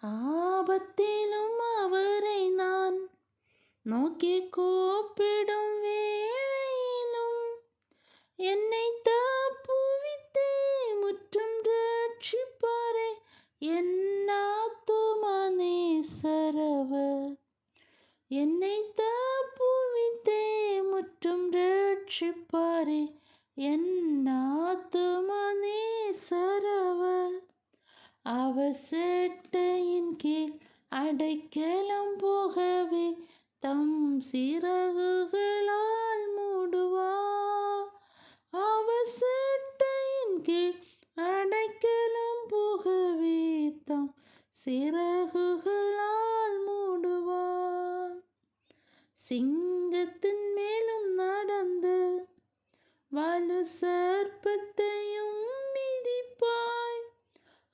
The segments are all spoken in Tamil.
ஆபத்திலும் அவரை நான் நோக்கி கூப்பிடும் வேளையிலும் என்னை தப்புவித்தே முற்றும் ரட்சிப்பாரே என் ஆத்துமா நேசரவர். என்னை தப்புவித்தே முற்றும் ரட்சிப்பாரே என் ஆத்துமா நேசரவர். அவர் செட்டையின் கீழ் அடைக்கலம் போகவே தம் சிறகுகளால் மூடுவார். அவர் செட்டையின் கீழ் அடைக்கலம் போகவே தம் சிறகுகளால் மூடுவார். சிங்கத்தின் மேலும் நடந்து வலு சர்ப்பத்தையும் மிதிப்பாய்.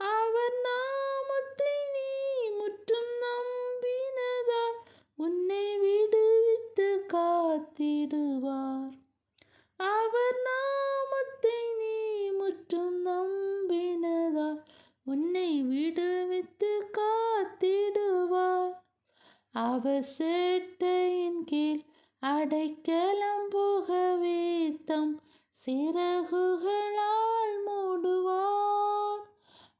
அவர் நாமத்தை நீ முற்றும் நம்பினதால் உன்னை விடுவித்து காத்திடுவார். அவர் நாமத்தை நீ முற்றும் நம்பினதால் உன்னை விடுவித்து காத்திடுவார். அவர் செட்டையின் கீழ் அடைக்கலம் போகவே தம் சிறகுகளால் மூடுவார்.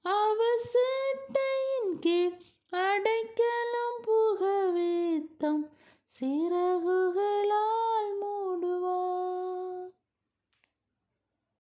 அவர் செட்டையின் கீழ் அடைக்கலம் போகவே தம் சிற